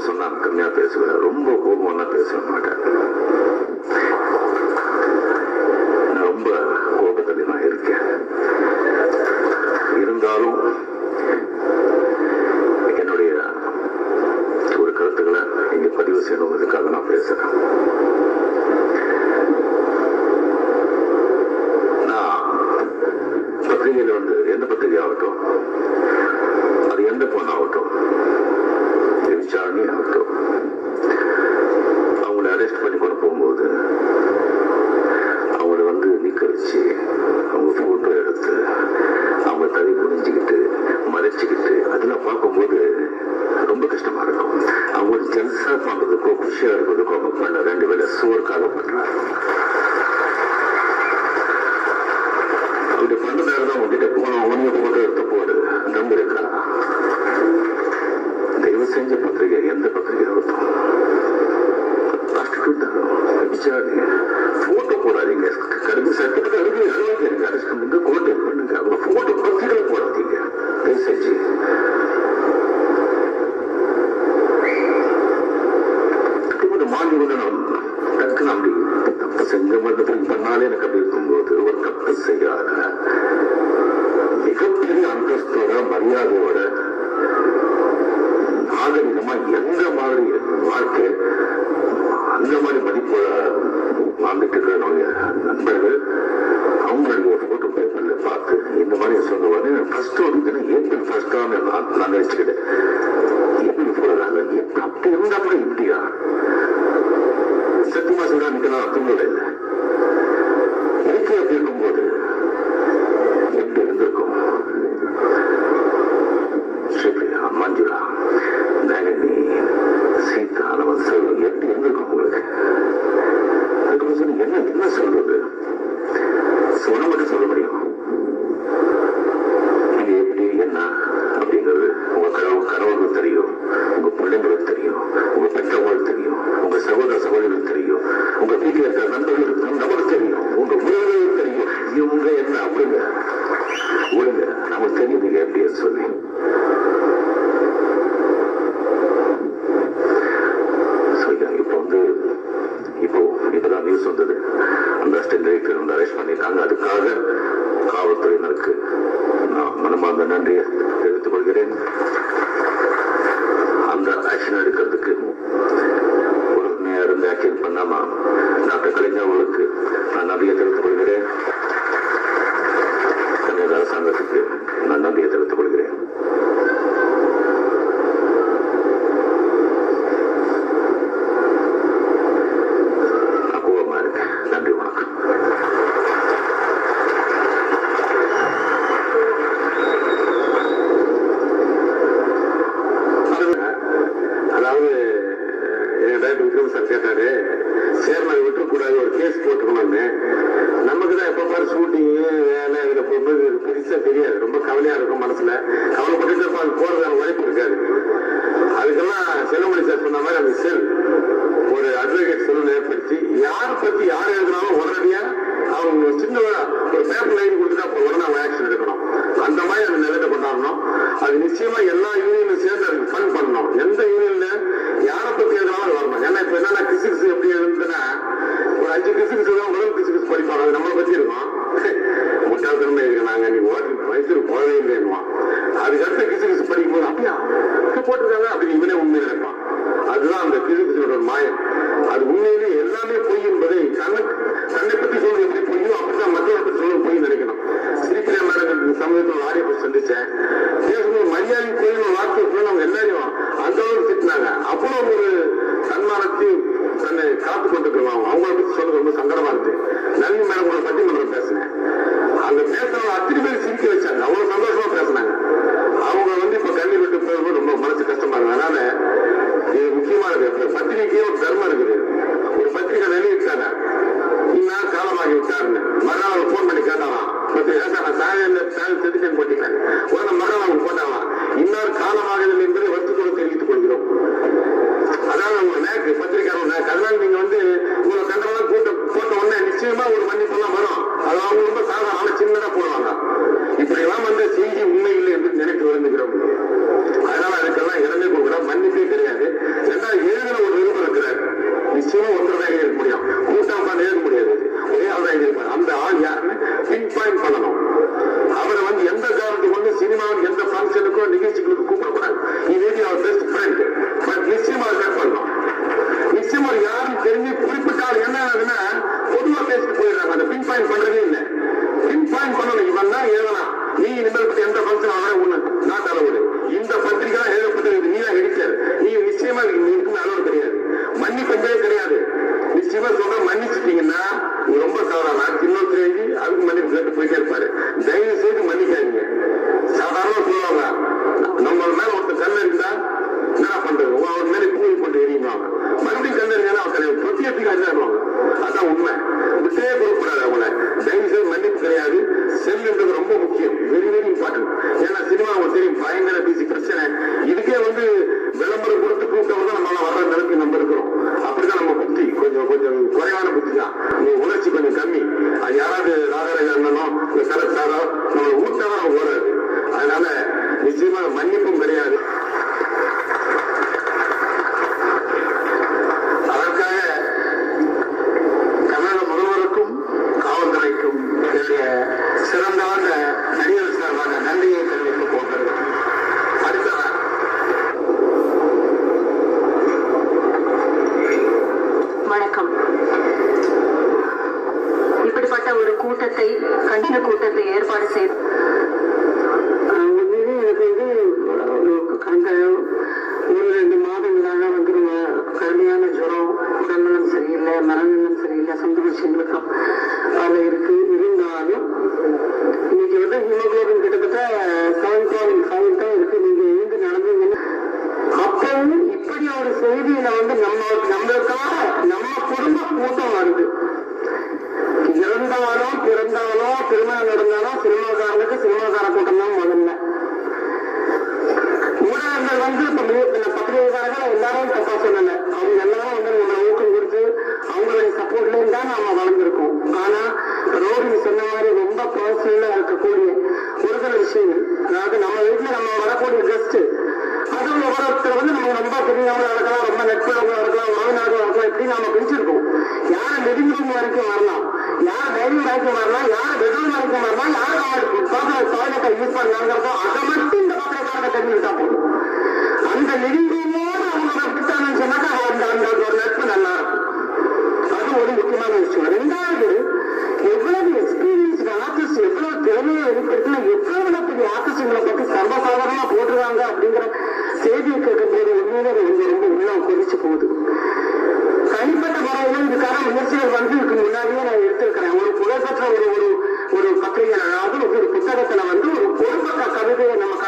கோபம்னு சொன்னா கம்மியா பேசுவேன், ரொம்ப கோபம்னா பேச மாட்டேன். நான் ரொம்ப கோபத்தில் நான் இருக்கேன். இருந்தாலும் என்னுடைய ஒரு கருத்துக்களை இங்க பதிவு செய்யணுங்கிறதுக்காக நான் பேசுறேன். நான் பத்திரிகையில் வந்து எந்த பத்திரிகை ஆகட்டும், அது எந்த பொண்ணாகட்டும், விசாரணை ஆகட்டும், அவங்களை அரெஸ்ட் பண்ணி கொண்டு போகும்போது அவங்கள வந்து நிக்க வச்சு அவங்க போட்டோ எடுத்து அவங்க தலை குனிஞ்சுக்கிட்டு மறைச்சிக்கிட்டு அதெல்லாம் பார்க்கும்போது ரொம்ப கஷ்டமா இருக்கும். அவங்க ஒரு ஜெல்ஸா பார்க்கறதுக்கோ குஷியா இருக்கிறதுக்கோ அவங்க பண்ண ரெண்டு வேலை சோறுக்காக பண்றாங்க. அப்படி பண்ணதால தான் உங்ககிட்ட போனோம், உனக்கு போட்டோ எடுத்து போடு நம்ப இருக்கா. தயவு செஞ்ச பத்திரிகை எந்த பத்திரிகை ஆகட்டும், விசாரிங்க, போட்டோ போடாதீங்க. கருது சட்டத்துக்கு அருகு அரெஸ்ட் பண்ணுங்க, கோட்டை பண்ணுங்க. அவங்க போட்டோ பத்திரிகை போடாதீங்க தயவு செஞ்சு. மாறி விடணும். டக்குன்னு அப்படி தப்பு செஞ்ச மட்டும் பண்ணாலே எனக்கு அப்படி இருக்கும்போது ஒரு தப்பு செய்யாத மிகப்பெரிய அந்தஸ்தோட மரியாதையோட நாகரிகமா எந்த மாதிரி வாழ்க்கை அந்த மாதிரி மதிப்போட வாழ்ந்துட்டு இருக்கிற நண்பர்கள் அவங்களுடைய போட்டோ பேப்பர்ல பார்த்து இந்த மாதிரி சொல்லுவாங்க. ஃபர்ஸ்ட் ஒரு ஏப்ரல் ஃபர்ஸ்டான நான் நினைச்சுக்கிட்டேன். ஏப்ரல் போடுறாங்க, அப்படி இருந்தா கூட இப்படியா சத்தியமா சொல்றாங்க. தூங்கல இல்லை எனக்கு அப்படி இருக்கும்போது எப்படி இருந்திருக்கும்? ஸ்ரீபிரியா, மஞ்சுளா, நளினி, சீதா, நமது செல்வம் எப்படி இருந்திருக்கும் உங்களுக்கு? அதுக்கு சொல்லி என்ன சொல்றது? சொல்ல மட்டும் சொல்ல முடியும். இது எப்படி என்ன அப்படிங்கிறது உங்க கணவர்களுக்கு தெரியும், உங்க பிள்ளைங்களுக்கு தெரியும், உங்க பெற்றவங்களுக்கு தெரியும், உங்க சகோதர சகோதரிகளுக்கு தெரியும், உங்க வீட்டில் இருக்கிற நண்பர்களுக்கு நமக்கு தெரியும், உங்க உறவுகளுக்கு தெரியும். இவங்க என்ன அப்படிங்க விடுங்க, நமக்கு தெரியும் நீங்க எப்படி சொல்லி. இப்பதான் நியூஸ் வந்தது, அந்த அசிஸ்டன்ட் டைரக்டர் வந்து அரெஸ்ட் பண்ணிட்டாங்க. அதுக்காக காவல்துறையினருக்கு நான் மனமார்ந்த நன்றியை தெரிவித்துக் கொள்கிறேன். அந்த ஆக்ஷன் எடுக்கிறதுக்கு ஒரு நேரம் ஆக்ஷன் பண்ணாம டாக்டர் கலைஞர் அவர்களுக்கு நான் நன்றியை தெரிவித்துக் கொள்கிறேன். தமிழக அரசாங்கத்துக்கு நான் நன்றியை தெரிவித்துக் கொள்கிறேன். கேட்டாரு, சேர்மன் விட்டுக்கூடாது, ஒரு கேஸ் போட்டுக்கணும்னு. நமக்கு தான் எப்ப பாரு ஷூட்டிங்கு வேலை இதுல போகும்போது பெருசா தெரியாது, ரொம்ப கவலையா இருக்கும் மனசுல. கவலைப்பட்டு அது போறதான வாய்ப்பு இருக்காது. அதுக்கெல்லாம் செல்வமணி சார் சொன்ன மாதிரி அந்த செல் ஒரு அட்வொகேட் செல் ஏற்படுத்தி யாரை பத்தி யார் எழுதினாலும் உடனடியா அவங்க சின்ன ஒரு பேப்பர் லைன் கொடுத்துட்டு அப்ப உடனே அவங்க ஆக்ஷன் எடுக்கணும். அந்த மாதிரி அந்த நிலையில கொண்டாடணும். அது நிச்சயமா எல்லா யூனியனும் சேர்ந்து அதுக்கு ஃபண்ட் பண்ணணும். எந்த யூனியன்ல யாரை பத்தி எழுதினாலும் வரணும். ஏன்னா இப்ப என்னன்னா பிசிக்ஸ் எப்படி எழுதுன்னா ஒரு 5 பிசிக்ஸ் முதல் பிசிக்ஸ் படிப்பாங்க, அது நம்மளை பத்தி இருக்கும். முட்டாள்தனமே இருக்கிறாங்க, நீ வயசுக்கு போகவே இல்லைன்னுவா. அதுக்கடுத்து பிசிக்ஸ் படிக்கும் போது அப்படியா போட்டிருக்காங்க அப்படின்னு இவனே உண்மையை நினைப்பான். அதுதான் அந்த பிசிக்ஸோட மாயம். அது உண்மையிலேயே எல்லாமே பொய் என்பதை தன்னை பத்தி சொல்றது எப்படி பொய்யோ அப்படிதான் மற்றவரை பத்தி சொல்றது பொய் நினைக்கணும். ஸ்ரீபிரியா மேடம் சமூகத்தில் ஆடியோ பற்றி சந்திச்சேன். பேசும்போது மரியாதை கோயில் வார்த்தை சொல்லி அவங்க எல்லாரையும் அந்த அளவுக்கு திட்டினாங்க. அவ்வளவு ஒரு சன்மானத்தையும் தன்னை காத்து கொண்டிருக்கிறாங்க. அவங்களை பத்தி சொல்றது ரொம்ப சங்கடமா இருக்கு. நளினி மேடம் கூட பட்டிமன்றம் பேசினேன். அங்க பேசுறவங்க அத்தனை பேர் சிரிக்க வச்சாங்க, அவ்வளவு சந்தோஷமா பேசினாங்க. அவங்க வந்து இப்ப கண்ணீர் விட்டு போகும்போது ரொம்ப மனசு கஷ்டமா இருக்கு. அதனால இது முக்கியமானது. பத்திரிகைக்கே ஒரு தர்மம் இருக்குது. ஒரு பத்திரிகை வெளியிட்டாங்க, இன்னும் காலமாகி விட்டாருன்னு மறுநாள் போன் பண்ணி கேட்டாலாம், செதுக்கன் போட்டிட்டாங்க. உடனே மறுநாள் அவங்க போட்டாங்களாம், இன்னொரு காலமாகுதல் என்பதை வருத்தத்தோடு தெரிவித்துக் கொள்கிறோம். அதாவது உங்க நேக்கு பத்திரிகையாளர் நேக்கு. அதனால நீங்க வந்து உங்களை கண்டவங்க போட்ட உடனே நிச்சயமா ஒரு மன்னிப்பெல்லாம் வரும். அது அவங்க ரொம்ப சாதாரண சின்னதா போடுவாங்க. இப்படி எல்லாம் வந்து செய்தி உண்மை இல்லை என்று நினைத்து வருந்துகிறோம். அதனால அதுக்கெல்லாம் இடமே கொடுக்குறோம், மன்னிப்பே கிடையாது. இப்ப பத்திரிகைக்காரர்கள் எல்லாரும் தப்பா சொல்லல, அவங்க எல்லாரும் நம்ம ஊக்கம் கொடுத்து அவங்களுடைய சப்போர்ட்லயும் தான் நாம வளர்ந்துருக்கோம். ஆனா ரோஹிணி சொன்ன மாதிரி ரொம்ப பர்சனலா இருக்கக்கூடிய ஒரு சில விஷயங்கள், அதாவது நம்ம வீட்டுல நம்ம வரக்கூடிய கெஸ்ட், அது ஒவ்வொருத்தர் நம்ம ரொம்ப தெரியாம நடக்கலாம், ரொம்ப நட்புறவங்க இருக்கலாம், உறவினர்கள் இருக்கலாம், இப்படி நாம பிரிச்சிருக்கோம். யார லிவிங் ரூம் வரைக்கும் வரலாம், யார டைனிங் வரைக்கும் வரலாம், யார பெட்ரூம் வரைக்கும் வரலாம், யாரும் டாய்லெட்டை யூஸ் பண்ணாங்கிறதோ அதை மட்டும் இந்த பத்திரிகைக்காரங்க தெரிஞ்சுக்கிட்டா போதும். அந்த லிவிங் ரூமோடு அவங்க விட்டுட்டாங்கன்னு சொன்னாக்கா அந்த அந்த ஒரு நட்பு நல்லா இருக்கும். அது ஒரு முக்கியமான விஷயம். ரெண்டாவது, எவ்வளவு எக்ஸ்பீரியன்ஸ் ஆர்டிஸ்ட், எவ்வளவு திறமையை வெளிப்படுத்தினா எவ்வளவு பெரிய ஆர்டிஸ்டுகளை பத்தி சர்வசாதாரணமா போட்டுருவாங்க அப்படிங்கிற செய்தியை கேட்கும்போது உண்மையிலே ரொம்ப ரொம்ப உள்ளம் கொதிச்சு போகுது. தனிப்பட்ட முறையில இதுக்கான முயற்சிகள்